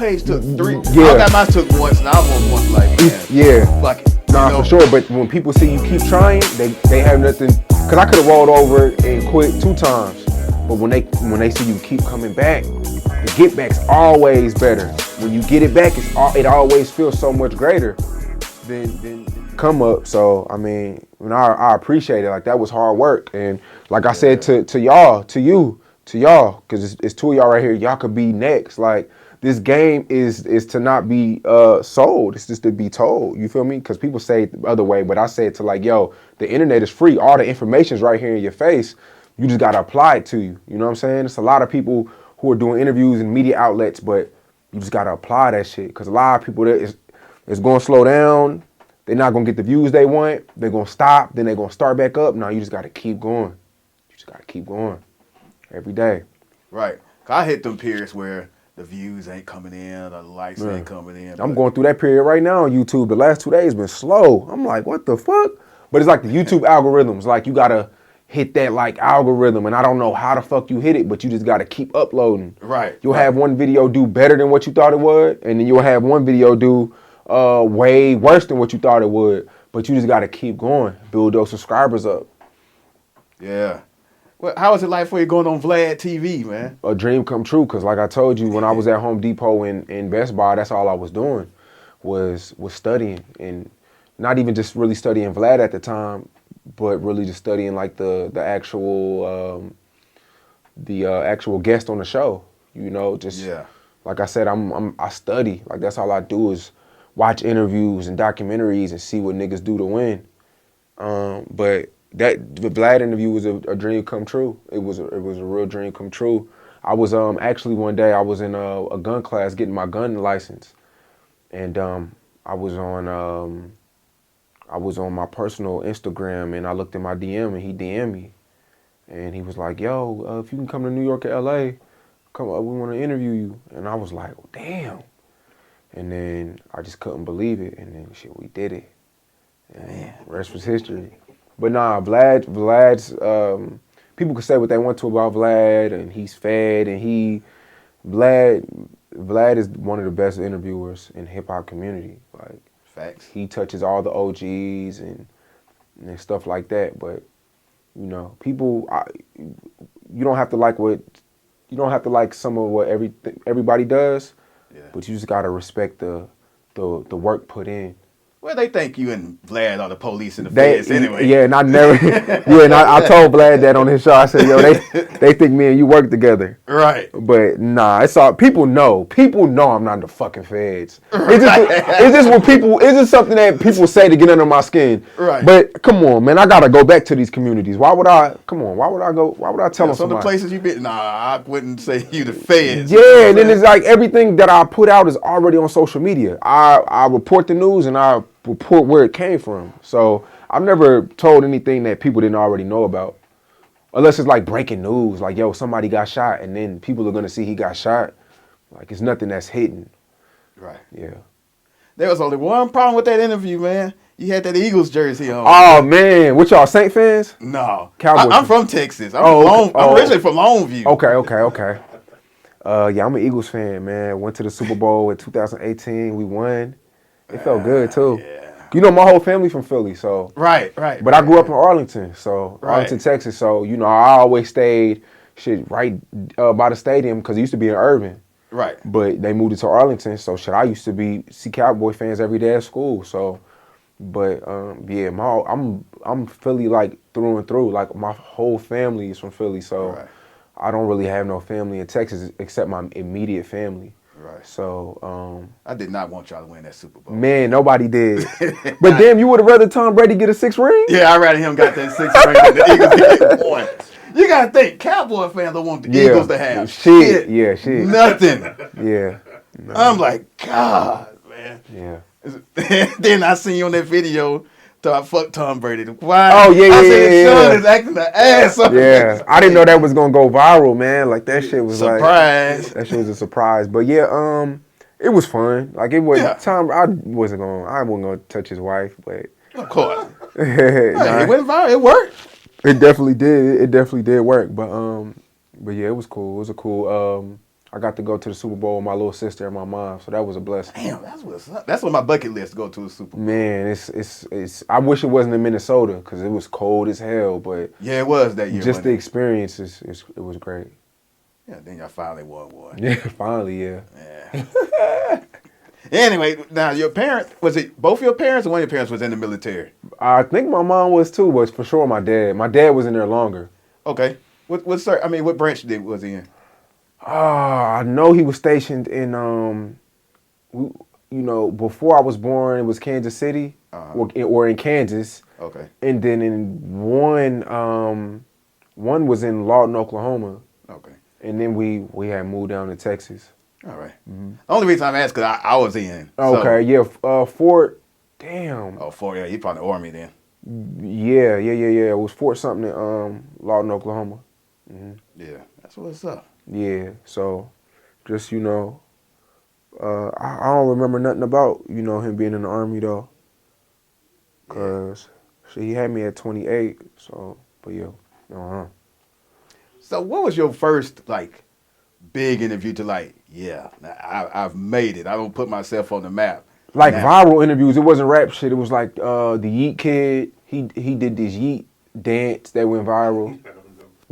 page took 3. Yeah. I got mine took once, and I was once like, man, yeah. fuck it. Nah, for sure. But when people see you keep trying, they have nothing. Cause I could have rolled over and quit 2 times, but when they see you keep coming back, the get back's always better. When you get it back, it always feels so much greater than come up. So I mean, I appreciate it. Like that was hard work, and like I said to y'all, cause it's 2 of y'all right here. Y'all could be next. Like this game is to not be sold. It's just to be told. You feel me? Because people say it the other way, but I say it to like, yo, the internet is free. All the information's right here in your face. You just gotta apply it to you. You know what I'm saying? It's a lot of people who are doing interviews in media outlets, but you just gotta apply that shit. Because a lot of people it's gonna slow down. They're not gonna get the views they want. They're gonna stop. Then they're gonna start back up. No, you just gotta keep going. You just gotta keep going every day. Right. I hit them periods where the views ain't coming in, the likes ain't coming in. I'm going through that period right now on YouTube. The last 2 days been slow. I'm like, what the fuck? But it's like the YouTube algorithms. Like you gotta hit that like algorithm, and I don't know how the fuck you hit it, but you just gotta keep uploading. Right. You'll have one video do better than what you thought it would, and then you'll have one video do way worse than what you thought it would. But you just gotta keep going, build those subscribers up. Yeah. Well, how was it like for you going on VladTV, man? A dream come true, because like I told you, when I was at Home Depot and Best Buy, that's all I was doing was studying, and not even just really studying Vlad at the time, but really just studying like the actual guest on the show. You know, just like I said, I study. Like that's all I do is watch interviews and documentaries and see what niggas do to win. But the Vlad interview was a dream come true. It was a real dream come true. I was actually one day I was in a gun class getting my gun license, and I was on my personal Instagram, and I looked at my DM, and he DM'd me, and he was like, "Yo, if you can come to New York or LA, come. We want to interview you." And I was like, "Oh, damn!" And then I just couldn't believe it, and then shit, we did it. And rest was history. But nah, Vlad's, people can say what they want to about Vlad, and he's fed, and Vlad is one of the best interviewers in hip hop community. Like, facts. He touches all the OGs and stuff like that. But you know, people, you don't have to like some of what everybody does. Yeah. But you just gotta respect the work put in. Well, they think you and Vlad are the police and the feds anyway. Yeah, and I never. And I told Vlad that on his show. I said, "Yo, they think me and you work together." Right. But nah, it's all people know. People know I'm not the fucking feds. It's just what people. It's just something that people say to get under my skin. Right. But come on, man, I gotta go back to these communities. Why would I? Come on, why would I go? Why would I tell them some of the places you been? Nah, I wouldn't say you the feds. Yeah, and then it's like everything that I put out is already on social media. I report the news and I report where it came from. So I've never told anything that people didn't already know about. Unless it's like breaking news, like, yo, somebody got shot, and then people are going to see he got shot. Like, it's nothing that's hidden. Right. Yeah. There was only one problem with that interview, man. You had that Eagles jersey on. Oh, man. What y'all, Saint fans? No. Cowboys. I'm from Texas. I'm originally from Longview. Okay. Yeah, I'm an Eagles fan, man. Went to the Super Bowl in 2018. We won. It felt good, too. Yeah. You know, my whole family from Philly, so. Right. But I grew up in Arlington, Arlington, Texas. So, you know, I always stayed right by the stadium because it used to be in Irving. Right. But they moved it to Arlington, so I used to see Cowboy fans every day at school. So, but yeah, I'm Philly like through and through. Like my whole family is from Philly, so I don't really have no family in Texas except my immediate family. Right. So I did not want y'all to win that Super Bowl. Man, nobody did. But damn, you would have rather Tom Brady get a 6th ring? Yeah, I'd rather him got that 6th ring than the Eagles get 1. You gotta think, Cowboy fans don't want the Eagles to have shit. Yeah, shit. Nothing. Yeah. No. I'm like, God, man. Yeah. Then I seen you on that video. I fuck Tom Brady. Why? Oh, yeah. I said Shawn is acting the ass off. Yeah. I didn't know that was gonna go viral, man. Like that shit was surprise. That shit was a surprise. But yeah, it was fun. Like it was Tom. I wasn't gonna touch his wife, but of course. It went viral. It worked. It definitely did. It definitely did work. But yeah, it was cool. It was a cool I got to go to the Super Bowl with my little sister and my mom, so that was a blessing. Damn, that's what's up. That's on my bucket list to go to a Super Bowl. Man, it's. I wish it wasn't in Minnesota because it was cold as hell, but yeah, it was that year. Just the experience it was great. Yeah, then y'all finally won. Yeah, finally, yeah. Anyway, now your parents, was it both your parents or one of your parents was in the military? I think my mom was too, but for sure my dad. My dad was in there longer. Okay. What branch was he in? I know he was stationed in before I was born it was Kansas City or in Kansas. Okay. And then in one was in Lawton, Oklahoma. Okay. And then we had moved down to Texas. All right. Mm-hmm. The only reason I'm asking because I was in. Okay, yeah. Fort. Damn. Oh, Fort. Yeah, you probably Army then. Yeah. It was Fort something in Lawton, Oklahoma. Mm-hmm. Yeah, that's what's up. Yeah. So, just I don't remember nothing about him being in the Army though, cause he had me at 28. So, but yeah. So, what was your first big interview to I've made it. I don't put myself on the map. Viral interviews. It wasn't rap shit. It was the Yeet Kid. He did this Yeet dance that went viral.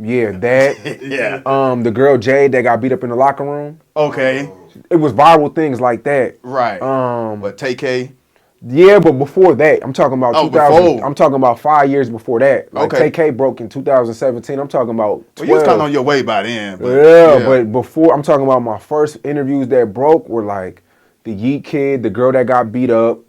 Yeah, that. Yeah. The girl Jade that got beat up in the locker room. Okay. It was viral things like that. Right. But TK. Yeah, but before that, I'm talking about 2000. Before. I'm talking about 5 years before that. Okay. TK broke in 2017. I'm talking about 12. Well, you was kind of on your way by then. But but before, I'm talking about my first interviews that broke were the Yeet Kid, the girl that got beat up,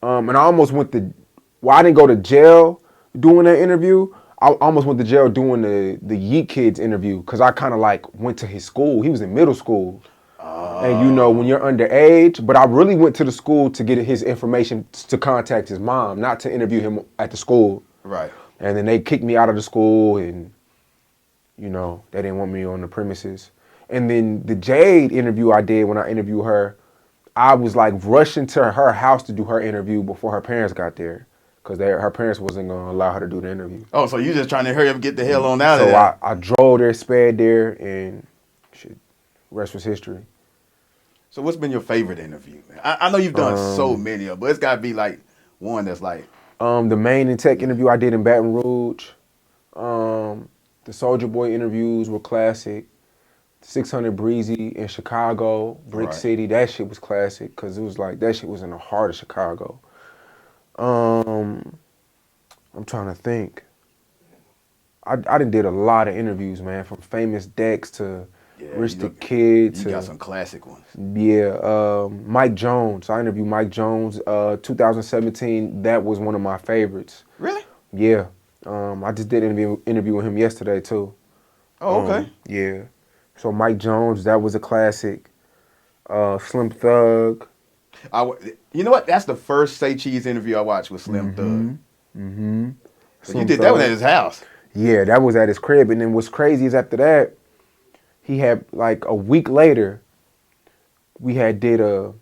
and I almost went I didn't go to jail doing that interview. I almost went to jail doing the Yeet Kid's interview because I kind of went to his school. He was in middle school. And when you're underage, but I really went to the school to get his information to contact his mom, not to interview him at the school. Right. And then they kicked me out of the school and, they didn't want me on the premises. And then the Jade interview I did when I interviewed her, I was rushing to her house to do her interview before her parents got there. Because her parents wasn't going to allow her to do the interview. Oh, so you just trying to hurry up and get the hell on out of there. So I drove there, sped there, and shit, rest was history. So what's been your favorite interview, man? I know you've done so many of them, but it's got to be one that's the main and tech interview I did in Baton Rouge. The Soulja Boy interviews were classic. 600 Breezy in Chicago, Brick City, that shit was classic because it was that shit was in the heart of Chicago. I'm trying to think. I done did a lot of interviews, man, from Famous Dex to Rich the Kid. You got some classic ones. Yeah, Mike Jones. I interviewed Mike Jones 2017. That was one of my favorites. Really? Yeah. I just did an interview with him yesterday, too. Oh, okay. Yeah. So Mike Jones, that was a classic. Slim Thug. You know what? That's the first Say Cheese interview I watched with Slim Thug. Mm-hmm. So you did that one at his house. Yeah, that was at his crib. And then what's crazy is after that, he had a week later, I had did the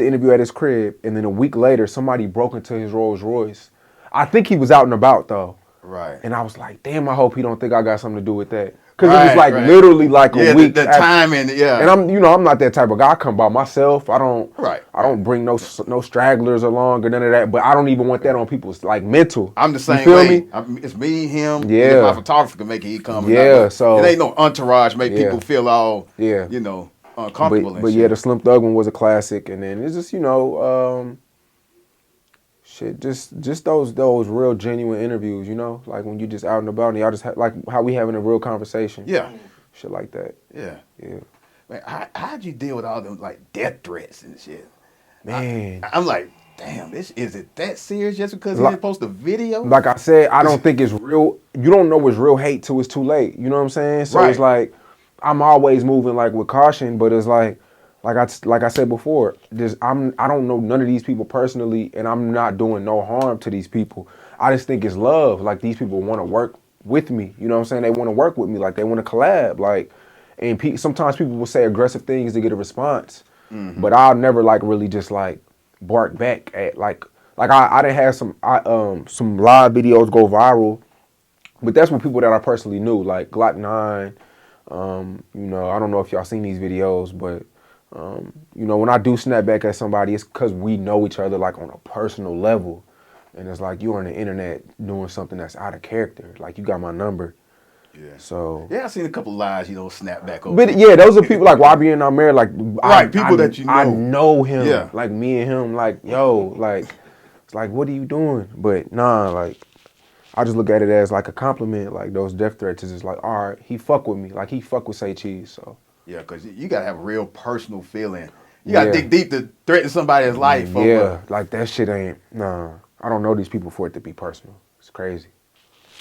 interview at his crib, and then a week later, somebody broke into his Rolls Royce. I think he was out and about though. Right. And I was like, damn, I hope he don't think I got something to do with that. Because it was literally a week. The timing, yeah. And I'm not that type of guy. I come by myself. I don't bring no stragglers along or none of that. But I don't even want that on people's mental. I'm the same you feel way. Me? It's me, him. Yeah. If my photographer can make it, he come. Yeah. So it ain't no entourage make people feel all uncomfortable. But yeah, the Slim Thug one was a classic. And then it's just shit, just those real genuine interviews, when you just out and about and y'all just how we having a real conversation. Yeah. Shit like that. Yeah. Yeah. Man, how'd you deal with all them death threats and shit? Man. I'm like, damn, is it that serious just because he didn't post a video? Like I said, I don't think it's real. You don't know it's real hate till it's too late. You know what I'm saying? So it's I'm always moving with caution, but it's like I said before, I don't know none of these people personally, and I'm not doing no harm to these people. I just think it's love. These people want to work with me. You know what I'm saying? They want to work with me. They want to collab. And sometimes people will say aggressive things to get a response, but I'll never really just bark back at I done had some live videos go viral, but that's with people that I personally knew, Glock 9. You know, I don't know if y'all seen these videos, but you know, when I do snap back at somebody, it's because we know each other like on a personal level. And it's like you're on the internet doing something that's out of character. Like you got my number. Yeah. So yeah, I seen a couple lies, snap back over. But yeah, those are people like YB and I'm married. Like people that you know. I know him. Yeah. Like me and him. Like yo, like it's like what are you doing? But nah, like I just look at it as like a compliment. Like those death threats is just like all right, he fuck with me. Like he fuck with Say Cheese. So yeah, because you gotta have a real personal feeling. You gotta dig deep to threaten somebody's life. Yeah, like that shit ain't. Nah, I don't know these people for it to be personal. It's crazy.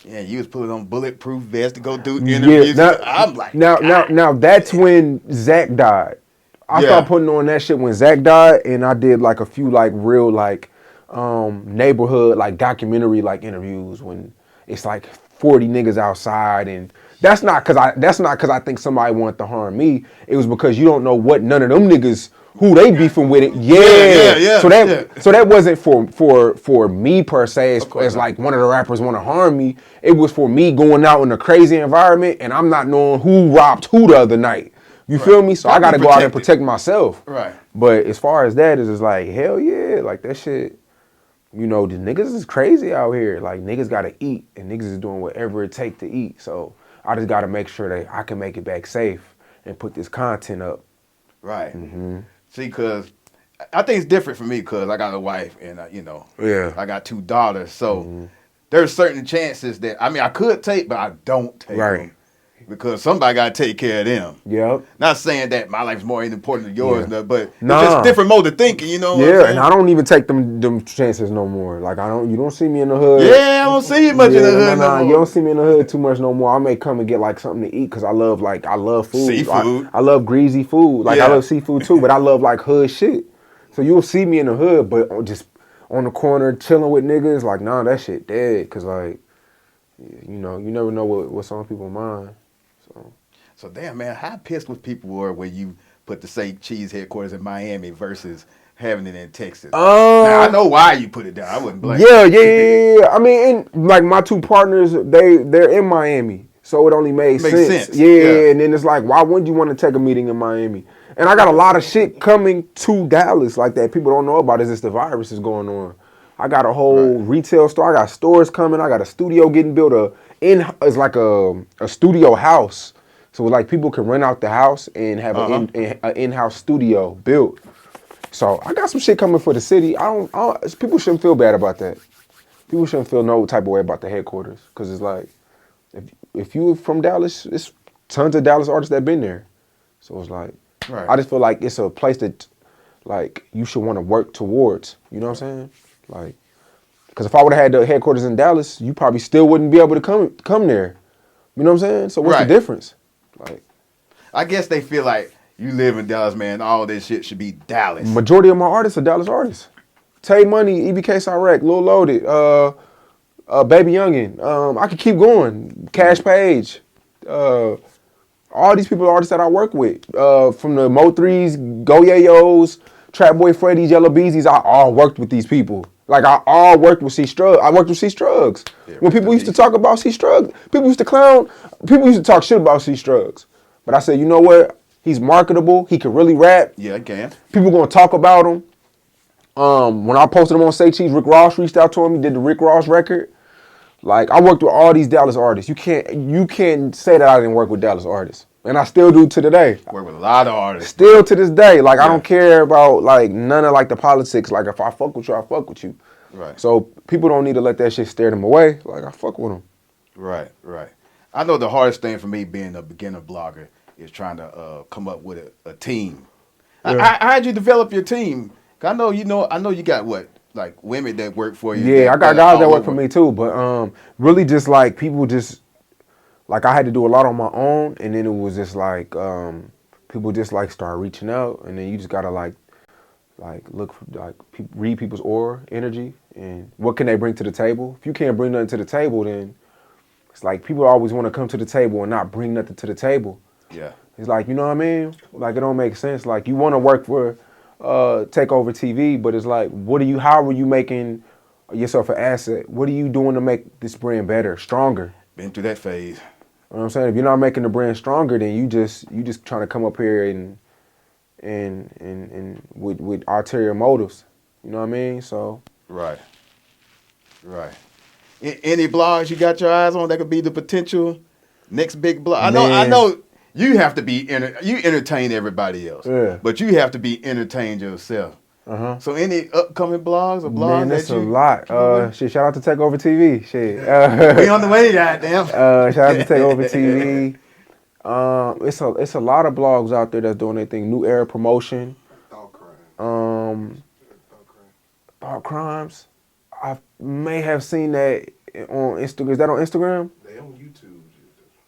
Yeah, you was putting on Bulletproof Vest to go do interviews. Yeah, I'm like, now that's when Zach died. I started putting on that shit when Zach died, and I did like a few like real like neighborhood like documentary like interviews when it's like 40 niggas outside, and that's not cause I think somebody wanted to harm me. It was because you don't know what none of them niggas who they beefing with it. Yeah. So that wasn't for me per se as like one of the rappers want to harm me. It was for me going out in a crazy environment and I'm not knowing who robbed who the other night. You feel me? So I gotta go out and protect myself. Right. But as far as that, it's just like, hell yeah, like that shit, you know, the niggas is crazy out here. Like niggas gotta eat and niggas is doing whatever it takes to eat. So I just gotta make sure that I can make it back safe and put this content up. Right. Mm-hmm. See, because I think it's different for me because I got a wife and, I got 2 daughters. So there's certain chances that, I could take, but I don't take them. Because somebody got to take care of them. Yep. Not saying that my life's more important than yours, but it's just a different mode of thinking, you know what I'm saying? And I don't even take them chances no more. Like, you don't see me in the hood. Yeah, I don't see you much in the hood no more. You don't see me in the hood too much no more. I may come and get, like, something to eat because I love food. Seafood. I love greasy food. Like, I love seafood, too, but I love, like, hood shit. So you'll see me in the hood, but just on the corner chilling with niggas, like, nah, that shit dead. Because, like, you know, you never know what's on people's mind. So damn, man, how pissed with people were when you put the Say Cheese headquarters in Miami versus having it in Texas? Now, I know why you put it down. I wouldn't blame you. Yeah. I mean, like my 2 partners, they're in Miami, so it only made sense. Yeah, and then it's like, why wouldn't you want to take a meeting in Miami? And I got a lot of shit coming to Dallas like that people don't know about. Is just the virus is going on. I got a whole retail store. I got stores coming. I got a studio getting built. It's like a studio house. So like people can rent out the house and have an in-house studio built. So I got some shit coming for the city. People shouldn't feel bad about that. People shouldn't feel no type of way about the headquarters. Cause it's like, if you from Dallas, it's tons of Dallas artists that been there. So it's like, I just feel like it's a place that like you should want to work towards. You know what I'm saying? Like, cause if I would have had the headquarters in Dallas, you probably still wouldn't be able to come there. You know what I'm saying? So what's the difference? Like, I guess they feel like you live in Dallas, man. All this shit should be Dallas. Majority of my artists are Dallas artists. Tay Money, EBK Sirek, Lil Loaded, Baby Youngin. I could keep going. Cash Page. All these people are artists that I work with. From the Mo3s, Go Yayos, Trap Boy Freddy's, Yellow Beezies. I all worked with these people. Like, I all worked with C Struggs. I worked with C Struggs. Yeah, when people used to talk about C Struggs, people used to clown, people used to talk shit about C Struggs. But I said, you know what? He's marketable. He can really rap. Yeah, I can. People gonna talk about him. When I posted him on Say Cheese, Rick Ross reached out to him. He did the Rick Ross record. Like, I worked with all these Dallas artists. You can't say that I didn't work with Dallas artists. And I still do to today. Work with a lot of artists. Still to this day. Like, I don't care about, like, none of, like, the politics. Like, if I fuck with you, I fuck with you. Right. So people don't need to let that shit scare them away. Like, I fuck with them. Right. I know the hardest thing for me being a beginner blogger is trying to come up with a team. Yeah. How'd you develop your team? 'Cause I know you got what? Like, women that work for you. Yeah, I got guys that work for me, too. But really just, like, people just... Like, I had to do a lot on my own, and then it was just like, people just like start reaching out, and then you just gotta like look for, like, read people's aura, energy, and what can they bring to the table. If you can't bring nothing to the table, then it's like people always want to come to the table and not bring nothing to the table. Yeah. It's like, you know what I mean? Like, it don't make sense. Like, you want to work for Takeover TV, but it's like, how are you making yourself an asset? What are you doing to make this brand better, stronger? Been through that phase. know what I'm saying? If you're not making the brand stronger, then you just trying to come up here and with ulterior motives. You know what I mean? So right. Any blogs you got your eyes on that could be the potential next big blog? I know you have to be you entertain everybody else, but you have to be entertained yourself. So any upcoming blogs or blogs? Man, that's a lot. Shit, shout out to Takeover TV. Shit. We on the way, goddamn. Shout out to Takeover TV. It's a lot of blogs out there that's doing their thing. New Era Promotion. Thought Crimes. I may have seen that on Instagram. Is that on Instagram? They on YouTube.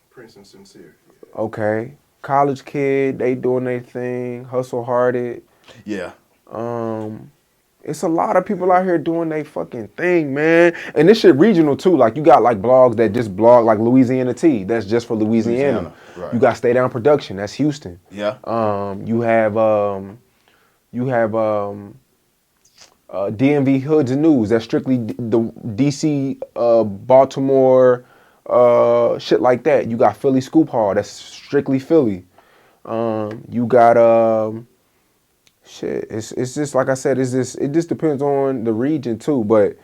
Prince and Sincere. Yeah. Okay. College Kid. They doing their thing. Hustle Hearted. Yeah. It's a lot of people out here doing their fucking thing, man. And this shit regional too. Like you got like blogs that just blog like Louisiana Tea. That's just for Louisiana. Right. You got Stay Down Production. That's Houston. Yeah. You have DMV Hoods and News. That's strictly the DC, Baltimore, shit like that. You got Philly Scoop Hall. That's strictly Philly. You got shit. It's just like I said. It just depends on the region too. But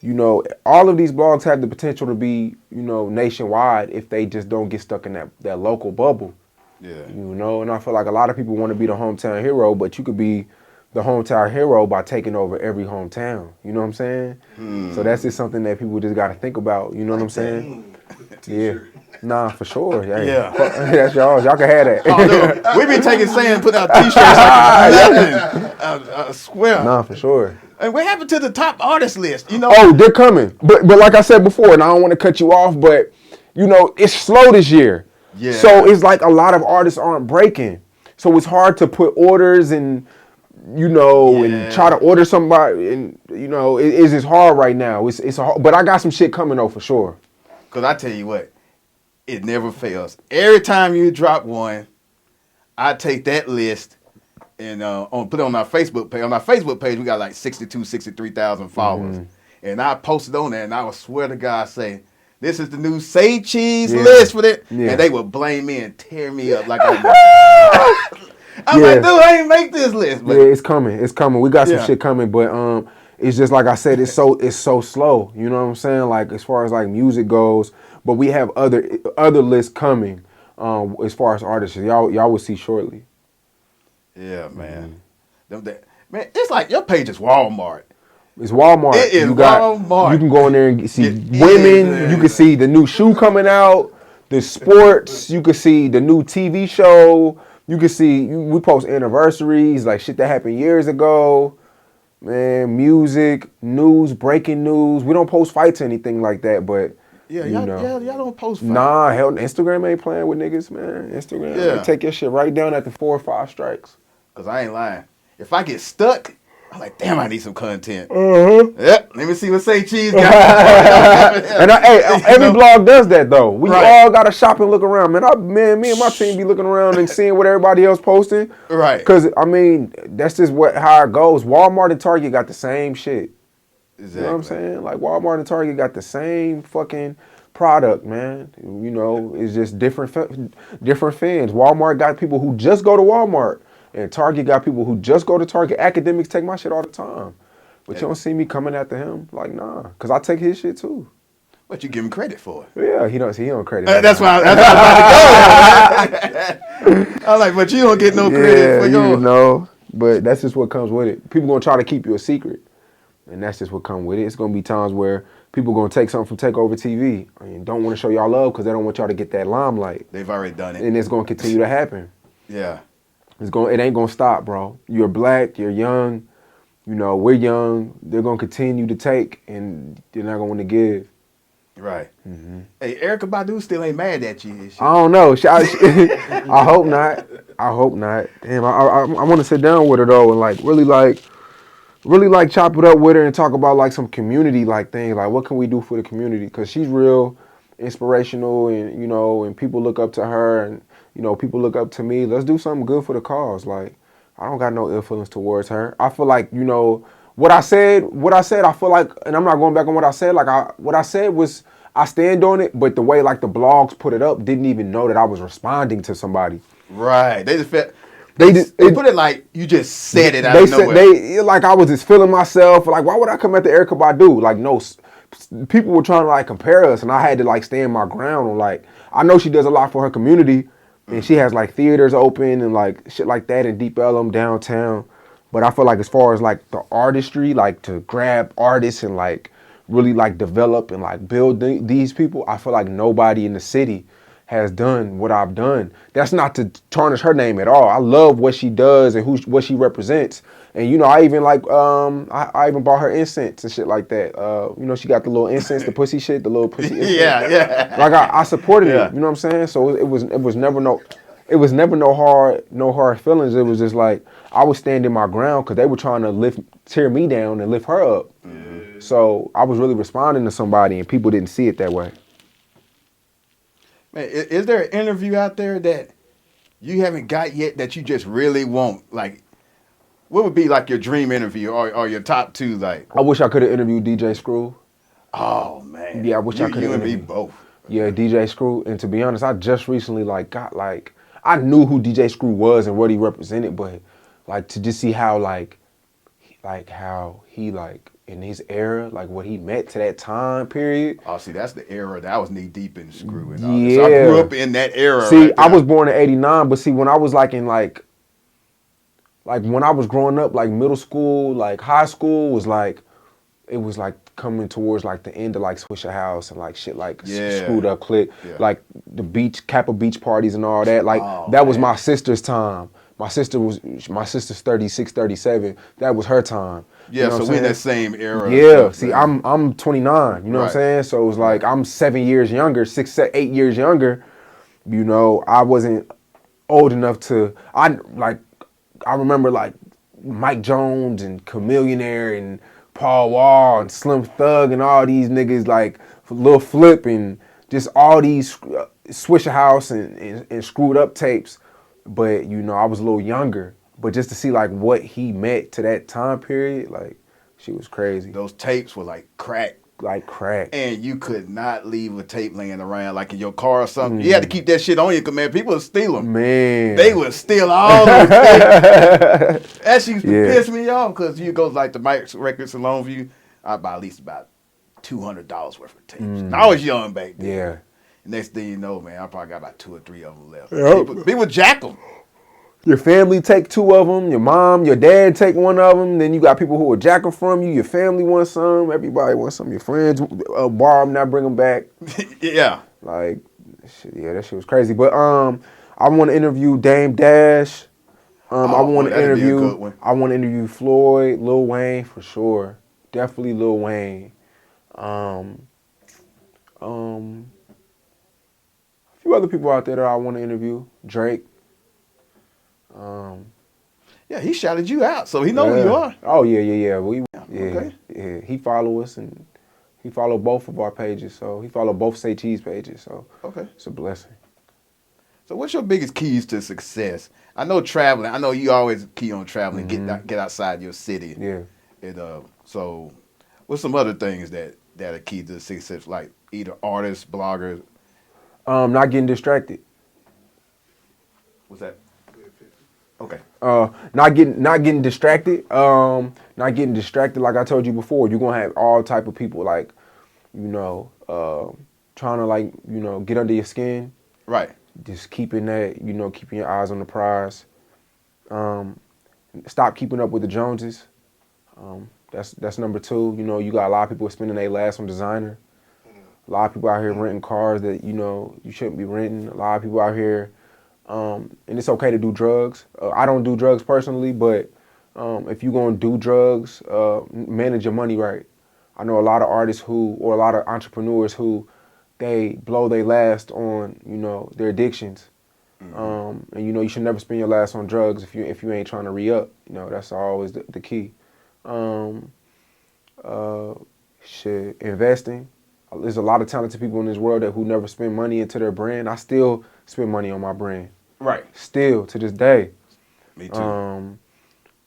you know, all of these blogs have the potential to be nationwide if they just don't get stuck in that local bubble. Yeah. You know, and I feel like a lot of people want to be the hometown hero, but you could be the hometown hero by taking over every hometown. You know what I'm saying? So that's just something that people just got to think about. You know what I'm saying? Yeah. Nah, for sure. Yeah. That's y'all. Y'all can have that. Oh, we be taking sand, put out t-shirts like I swear. Nah, for sure. And what happened to the top artist list? You know? Oh, they're coming. But like I said before, and I don't want to cut you off, but it's slow this year. Yeah. So it's like a lot of artists aren't breaking. So it's hard to put orders and and try to order somebody, and it's just hard right now. It's hard, but I got some shit coming though for sure. Cause I tell you what, it never fails. Every time you drop one, I take that list and put it on our Facebook page. On our Facebook page, we got like 63,000 followers, and I posted on there, and I would swear to God say, this is the new Say Cheese list for that, and they would blame me and tear me up like I'm like, dude, I ain't make this list. But it's coming. It's coming. We got some shit coming, but it's just like I said, it's so slow. You know what I'm saying? Like as far as like music goes, but we have other lists coming. As far as artists, y'all will see shortly. Yeah, man. Man, it's like your page is Walmart. It's Walmart. It is Walmart. You can go in there and see women. You can see the new shoe coming out, the sports. You can see the new TV show. You can see, we post anniversaries, like shit that happened years ago. Man, music, news, breaking news. We don't post fights or anything like that, but y'all don't post fights. Nah, hell, Instagram ain't playing with niggas, man. Instagram, they take your shit right down after 4 or 5 strikes. Cause I ain't lying. If I get stuck, I'm like, damn, I need some content. Yep, let me see what Say Cheese got. And every blog does that though. We all gotta shop and look around, man. Me and my team be looking around and seeing what everybody else posting. Right. Cause I mean, that's just how it goes. Walmart and Target got the same shit. Exactly. You know what I'm saying? Like Walmart and Target got the same fucking product, man. It's just different fans. Walmart got people who just go to Walmart. And Target got people who just go to Target. Academics take my shit all the time. But you don't see me coming after him. Like, nah. Because I take his shit too. But you give him credit for it. Yeah, he don't credit. That's why I was about to go. I'm like, but you don't get no credit for your... But that's just what comes with it. People going to try to keep you a secret. And that's just what comes with it. It's going to be times where people going to take something from Takeover TV and don't want to show y'all love because they don't want y'all to get that limelight. They've already done it. And it's going to continue to happen. Yeah. It ain't gonna stop, bro. You're black, you're young, we're young. They're gonna continue to take, and they're not gonna want to give. Right. Mm-hmm. Hey, ErykahBadu still ain't mad at you. I don't know. I hope not. I hope not. Damn, I want to sit down with her though, and really chop it up with her and talk about like some community like things, like what can we do for the community? Because she's real inspirational, and and people look up to her, and people look up to me. Let's do something good for the cause. Like, I don't got no ill feelings towards her. I feel like, what I said, I feel like, and I'm not going back on what I said. Like, what I said was, I stand on it, but the way like the blogs put it up, didn't even know that I was responding to somebody. Right. They just felt. They put it like you just said it out of nowhere. They like I was just feeling myself. Like, why would I come at the ErykahBadu? Like, no, people were trying to like compare us, and I had to like stand my ground on like. I know she does a lot for her community, and she has like theaters open and like shit like that in Deep Ellum downtown. But I feel like as far as like the artistry, like to grab artists and like really like develop and like build these people, I feel like nobody in the city has done what I've done. That's not to tarnish her name at all. I love what she does and what she represents. And you know, I even like I even bought her incense and shit like that. You know, she got the little incense, the pussy shit, the little pussy incense. Yeah. Like I supported it. You know what I'm saying? So it was never no hard feelings. It was just like I was standing my ground because they were trying to tear me down and lift her up. Mm-hmm. So I was really responding to somebody, and people didn't see it that way. Man, is there an interview out there that you haven't got yet that you just really want? Like, what would be like your dream interview or your top two? Like, I wish I could have interviewed DJ Screw. Oh man, yeah, I wish I could have interviewed. You and me both. Yeah, DJ Screw. And to be honest, I just recently I knew who DJ Screw was and what he represented, but like to just see how how he like in his era, like what he meant to that time period. Oh, see, that's the era that I was knee deep in Screw and all that. So I grew up in that era. See, right I was born in '89, but see, when I was like in like when I was growing up, like middle school, like high school was like, it was like coming towards like the end of like Swisher House and like shit like Screwed Up Click, like the Kappa beach parties and all that. Like that was my sister's time. My sister's 36, 37. That was her time. Yeah, you know so we in that same era. Yeah, see, I'm 29. You know what I'm saying? So it was like I'm 7 years younger, 8 years younger. You know, I wasn't old enough to. I remember like Mike Jones and Chamillionaire and Paul Wall and Slim Thug and all these niggas like Lil Flip and just all these Swisher House and Screwed Up tapes. But, you know, I was a little younger. But just to see, like, what he meant to that time period, like, she was crazy. Those tapes were like crack. Like crack. And you could not leave a tape laying around, like in your car or something. You had to keep that shit on you, because, man, people would steal them. Man. They would steal all those tapes. That used to piss me off, because you go, like, to Mike's Records in Longview, I'd buy at least about $200 worth of tapes. And I was young back then. Yeah. Next thing you know, man, I probably got about 2 or 3 of them left. People jack them. Your family take 2 of them. Your mom, your dad take 1 of them. Then you got people who will jack them from you. Your family wants some. Everybody wants some. Your friends borrow them, not bring them back. Yeah. Like, shit, yeah, that shit was crazy. But I want to interview Dame Dash. I want to interview Floyd, Lil Wayne for sure. Definitely Lil Wayne. A few other people out there that I want to interview. Drake. Yeah, he shouted you out, so he know who you are. Oh yeah. He follow us and he follow both of our pages. So he follow both Say Cheese pages. So it's a blessing. So what's your biggest keys to success? I know traveling. I know you always key on traveling. Get outside your city. Yeah. And so what's some other things that are key to success, like either artists, bloggers? Not getting distracted. What's that? Okay. Not getting distracted. Not getting distracted. Like I told you before, you're gonna have all type of people like, you know, trying to like, you know, get under your skin. Right. Just keeping that, you know, keeping your eyes on the prize. Stop keeping up with the Joneses. That's number 2. You know, you got a lot of people spending their last on designer. A lot of people out here renting cars that, you know, you shouldn't be renting. A lot of people out here. And it's okay to do drugs. I don't do drugs personally, but if you're going to do drugs, manage your money right. I know a lot of artists or a lot of entrepreneurs who, they blow their last on, you know, their addictions. And, you know, you should never spend your last on drugs if you ain't trying to re-up. You know, that's always the key. Investing. There's a lot of talented people in this world who never spend money into their brand. I still spend money on my brand. Right. Still, to this day. Me too.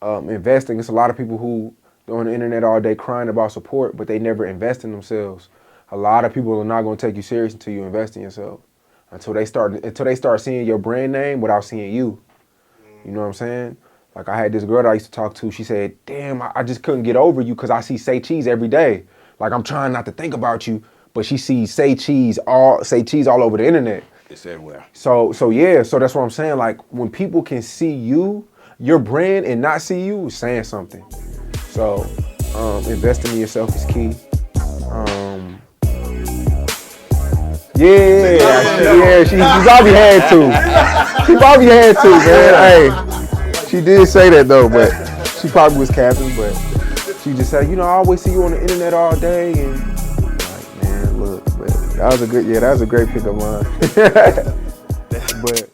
Investing, it's a lot of people who are on the internet all day crying about support, but they never invest in themselves. A lot of people are not gonna take you serious until you invest in yourself. Until they start seeing your brand name without seeing you. You know what I'm saying? Like I had this girl that I used to talk to, she said, damn, I just couldn't get over you because I see Say Cheese every day. Like I'm trying not to think about you, but she sees Say Cheese all over the internet. It's everywhere. So that's what I'm saying. Like when people can see you, your brand, and not see you, is saying something. So investing in yourself is key. She probably had to. She probably had to, man. Hey, she did say that though, but she probably was capping. But she just said, I always see you on the internet all day, and like, man, look, but that was a great pick of mine. But